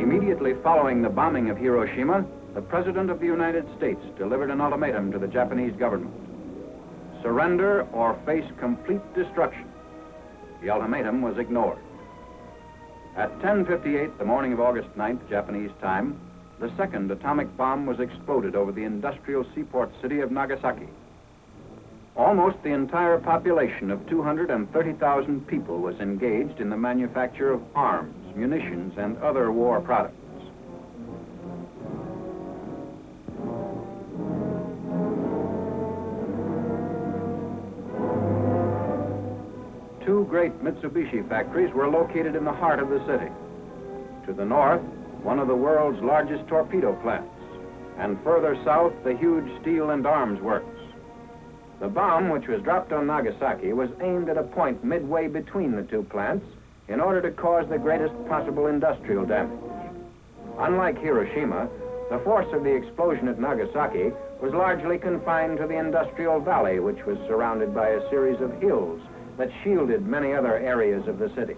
Immediately following the bombing of Hiroshima, the President of the United States delivered an ultimatum to the Japanese government. Surrender or face complete destruction. The ultimatum was ignored. At 10:58 the morning of August 9th, Japanese time, the second atomic bomb was exploded over the industrial seaport city of Nagasaki. Almost the entire population of 230,000 people was engaged in the manufacture of arms, munitions, and other war products. Two great Mitsubishi factories were located in the heart of the city. To the north, one of the world's largest torpedo plants, and further south, the huge steel and arms works. The bomb, which was dropped on Nagasaki, was aimed at a point midway between the two plants in order to cause the greatest possible industrial damage. Unlike Hiroshima, the force of the explosion at Nagasaki was largely confined to the industrial valley, which was surrounded by a series of hills that shielded many other areas of the city.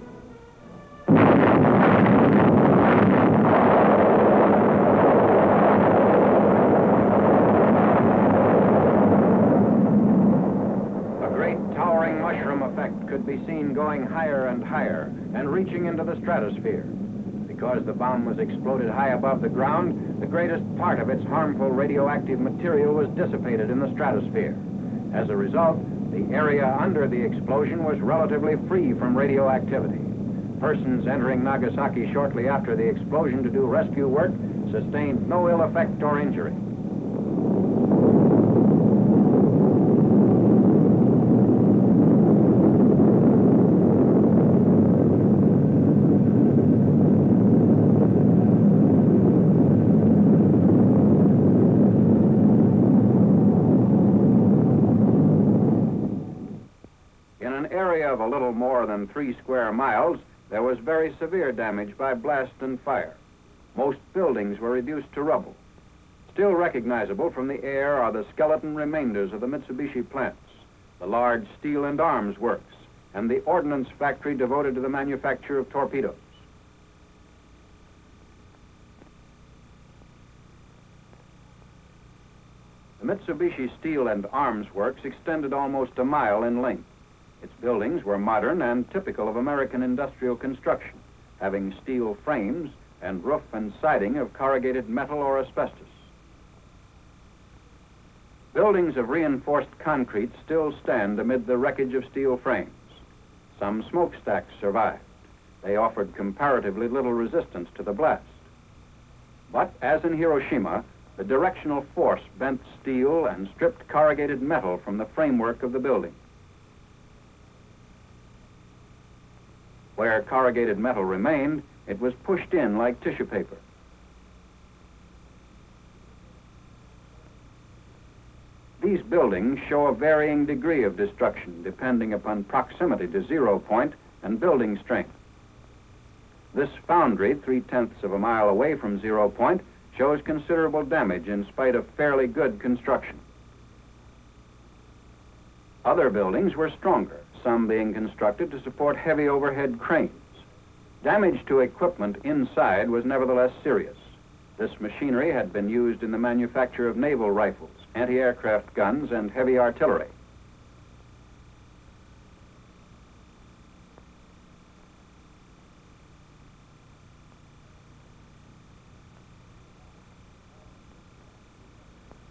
A great towering mushroom effect could be seen going higher and higher and reaching into the stratosphere. Because the bomb was exploded high above the ground, the greatest part of its harmful radioactive material was dissipated in the stratosphere. As a result, the area under the explosion was relatively free from radioactivity. Persons entering Nagasaki shortly after the explosion to do rescue work sustained no ill effect or injury. Of a little more than 3 square miles, there was very severe damage by blast and fire. Most buildings were reduced to rubble. Still recognizable from the air are the skeleton remainders of the Mitsubishi plants, the large steel and arms works, and the ordnance factory devoted to the manufacture of torpedoes. The Mitsubishi Steel and Arms Works extended almost a mile in length. Its buildings were modern and typical of American industrial construction, having steel frames and roof and siding of corrugated metal or asbestos. Buildings of reinforced concrete still stand amid the wreckage of steel frames. Some smokestacks survived. They offered comparatively little resistance to the blast. But as in Hiroshima, the directional force bent steel and stripped corrugated metal from the framework of the building. Where corrugated metal remained, it was pushed in like tissue paper. These buildings show a varying degree of destruction depending upon proximity to 0 point and building strength. This foundry, 3/10 of a mile away from 0 point, shows considerable damage in spite of fairly good construction. Other buildings were stronger, some being constructed to support heavy overhead cranes. Damage to equipment inside was nevertheless serious. This machinery had been used in the manufacture of naval rifles, anti-aircraft guns, and heavy artillery.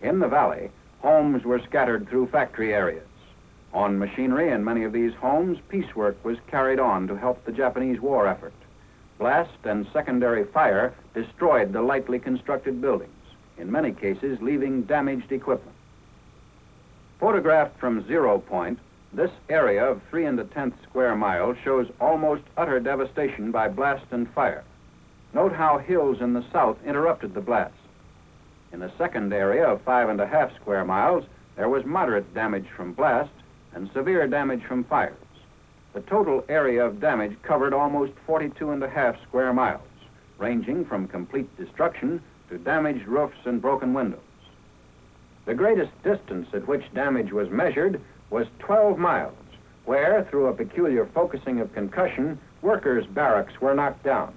In the valley, homes were scattered through factory areas. On machinery in many of these homes, piecework was carried on to help the Japanese war effort. Blast and secondary fire destroyed the lightly constructed buildings, in many cases leaving damaged equipment. Photographed from 0 point, this area of 3 1/10 square miles shows almost utter devastation by blast and fire. Note how hills in the south interrupted the blast. In the second area of 5 1/2 square miles, there was moderate damage from blast and severe damage from fires. The total area of damage covered almost 42 1/2 square miles, ranging from complete destruction to damaged roofs and broken windows. The greatest distance at which damage was measured was 12 miles, where, through a peculiar focusing of concussion, workers' barracks were knocked down.